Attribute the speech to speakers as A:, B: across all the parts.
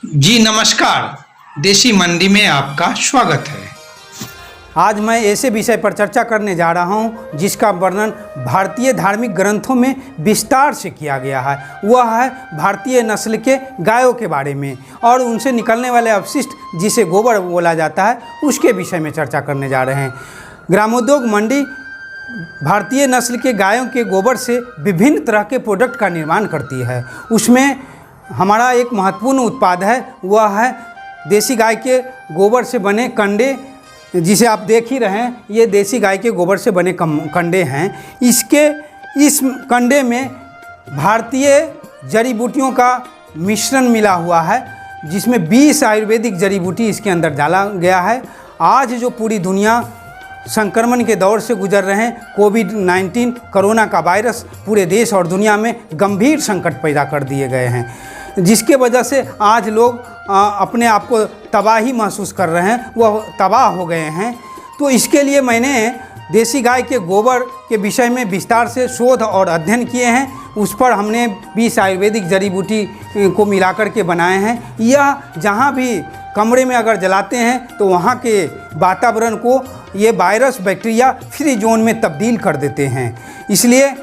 A: जी नमस्कार। देसी मंडी में आपका स्वागत है।
B: आज मैं ऐसे विषय पर चर्चा करने जा रहा हूं जिसका वर्णन भारतीय धार्मिक ग्रंथों में विस्तार से किया गया है। वह है भारतीय नस्ल के गायों के बारे में और उनसे निकलने वाले अवशिष्ट जिसे गोबर बोला जाता है उसके विषय में चर्चा करने जा रहे हैं। ग्रामोद्योग मंडी भारतीय नस्ल के गायों के गोबर से विभिन्न तरह के प्रोडक्ट का निर्माण करती है। उसमें हमारा एक महत्वपूर्ण उत्पाद है, वह है देसी गाय के गोबर से बने कंडे, जिसे आप देख ही रहे हैं। ये देसी गाय के गोबर से बने कंडे हैं। इस कंडे में भारतीय जड़ी बूटियों का मिश्रण मिला हुआ है, जिसमें 20 आयुर्वेदिक जड़ी बूटी इसके अंदर डाला गया है। आज जो पूरी दुनिया संक्रमण के दौर से गुजर रहे हैं, कोविड-19 कोरोना का वायरस पूरे देश और दुनिया में गंभीर संकट पैदा कर दिए गए हैं, जिसके वजह से आज लोग अपने आप को तबाही महसूस कर रहे हैं, वह तबाह हो गए हैं। तो इसके लिए मैंने देसी गाय के गोबर के विषय में विस्तार से शोध और अध्ययन किए हैं। उस पर हमने 20 आयुर्वेदिक जड़ी बूटी को मिलाकर के बनाए हैं। यह जहाँ भी कमरे में अगर जलाते हैं तो वहाँ के वातावरण को ये वायरस बैक्टीरिया फ्री जोन में तब्दील कर देते हैं। इसलिए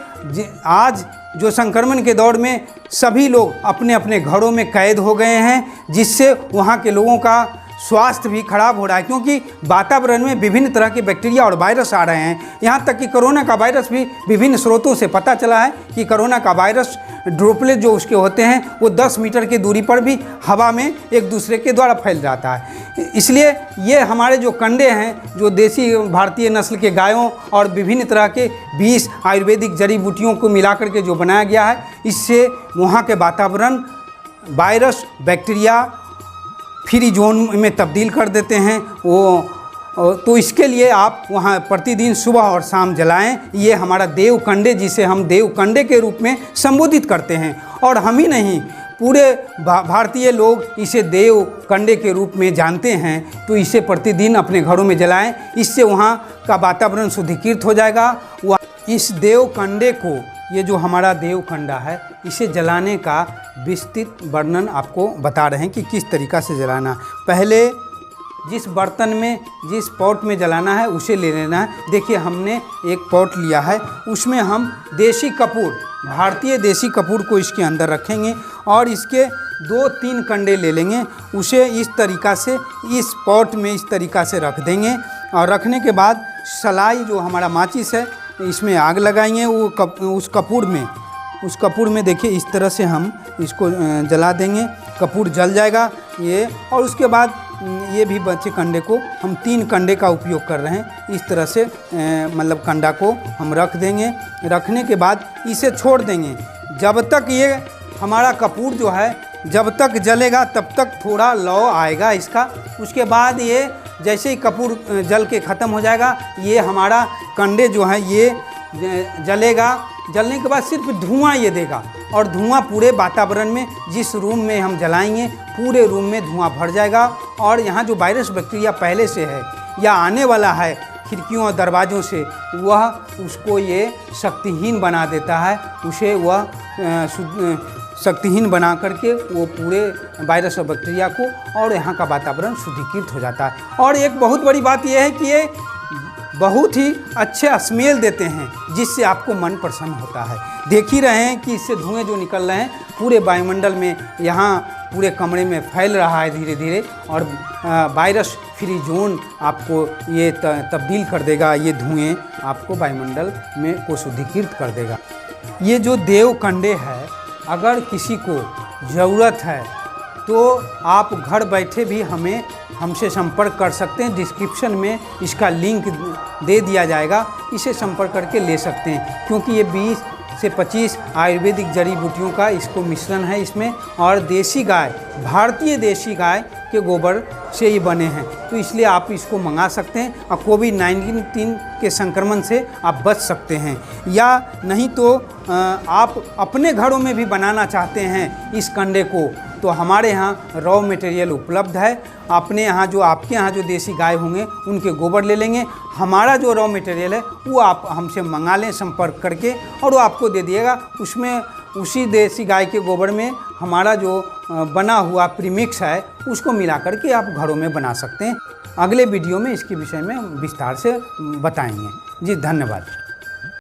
B: आज जो संक्रमण के दौर में सभी लोग अपने अपने घरों में कैद हो गए हैं, जिससे वहाँ के लोगों का स्वास्थ्य भी खराब हो रहा है, क्योंकि वातावरण में विभिन्न तरह के बैक्टीरिया और वायरस आ रहे हैं। यहाँ तक कि कोरोना का वायरस भी विभिन्न स्रोतों से पता चला है कि कोरोना का वायरस ड्रॉपलेट जो उसके होते हैं वो 10 मीटर की दूरी पर भी हवा में एक दूसरे के द्वारा फैल जाता है। इसलिए ये हमारे जो कंडे हैं, जो देसी भारतीय नस्ल के गायों और विभिन्न तरह के 20 आयुर्वेदिक जड़ी बूटियों को मिलाकर के जो बनाया गया है, इससे वहाँ के वातावरण वायरस बैक्टीरिया फ्री जोन में तब्दील कर देते हैं। तो इसके लिए आप वहाँ प्रतिदिन सुबह और शाम जलाएं। ये हमारा देव कंडे, जिसे हम देव कंडे के रूप में संबोधित करते हैं, और हम ही नहीं पूरे भारतीय लोग इसे देव कंडे के रूप में जानते हैं। तो इसे प्रतिदिन अपने घरों में जलाएं, इससे वहाँ का वातावरण शुद्धिकृत हो जाएगा। इस देव कंडे को, ये जो हमारा देव कंडा है, इसे जलाने का विस्तृत वर्णन आपको बता रहे हैं कि किस तरीक़ा से जलाना। पहले जिस बर्तन में, जिस पॉट में जलाना है उसे ले लेना है। देखिए हमने एक पॉट लिया है, उसमें हम देसी कपूर, भारतीय देसी कपूर को इसके अंदर रखेंगे और इसके 2-3 कंडे ले लेंगे। उसे इस तरीक़ा से इस पॉट में इस तरीक़ा से रख देंगे और रखने के बाद सलाई जो हमारा माचिस है, इसमें आग लगाएंगे। उस कपूर में देखिए इस तरह से हम इसको जला देंगे। कपूर जल जाएगा ये, और उसके बाद ये भी बचे कंडे को हम 3 कंडे का उपयोग कर रहे हैं। इस तरह से मतलब कंडा को हम रख देंगे। रखने के बाद इसे छोड़ देंगे जब तक ये हमारा कपूर जो है जब तक जलेगा तब तक थोड़ा लौ आएगा इसका। उसके बाद ये जैसे ही कपूर जल के ख़त्म हो जाएगा, ये हमारा कंडे जो है ये जलेगा। जलने के बाद सिर्फ धुआं ये देगा, और धुआं पूरे वातावरण में, जिस रूम में हम जलाएंगे पूरे रूम में धुआं भर जाएगा। और यहाँ जो वायरस बैक्टीरिया पहले से है या आने वाला है खिड़कियों और दरवाज़ों से, वह उसको ये शक्तिहीन बना देता है। उसे वह शक्तिहीन बना करके वो पूरे वायरस और बैक्टीरिया को, और यहाँ का वातावरण शुद्धिकृत हो जाता है। और एक बहुत बड़ी बात यह है कि ये बहुत ही अच्छे स्मेल देते हैं, जिससे आपको मन प्रसन्न होता है। देख ही रहे हैं कि इससे धुएं जो निकल रहे हैं पूरे वायुमंडल में, यहाँ पूरे कमरे में फैल रहा है धीरे धीरे, और वायरस फ्री जोन आपको ये तब्दील कर देगा। ये धुएं आपको वायुमंडल में को शुद्धिकृत कर देगा। ये जो देव कंडे है, अगर किसी को ज़रूरत है तो आप घर बैठे भी हमसे संपर्क कर सकते हैं। डिस्क्रिप्शन में इसका लिंक दे दिया जाएगा, इसे संपर्क करके ले सकते हैं, क्योंकि ये 20 से 25 आयुर्वेदिक जड़ी बूटियों का इसको मिश्रण है इसमें, और देसी गाय, भारतीय देसी गाय के गोबर से ये बने हैं। तो इसलिए आप इसको मंगा सकते हैं और कोविड-19 के संक्रमण से आप बच सकते हैं। या नहीं तो आप अपने घरों में भी बनाना चाहते हैं इस कंडे को, तो हमारे यहाँ रॉ मटेरियल उपलब्ध है। अपने यहाँ जो आपके यहाँ जो देसी गाय होंगे उनके गोबर ले लेंगे। हमारा जो रॉ मटेरियल है वो आप हमसे मंगा लें संपर्क करके, और वो आपको दे दिएगा। उसमें उसी देसी गाय के गोबर में हमारा जो बना हुआ प्रीमिक्स है उसको मिला करके आप घरों में बना सकते हैं। अगले वीडियो में इसके विषय में विस्तार से बताएंगे। जी धन्यवाद।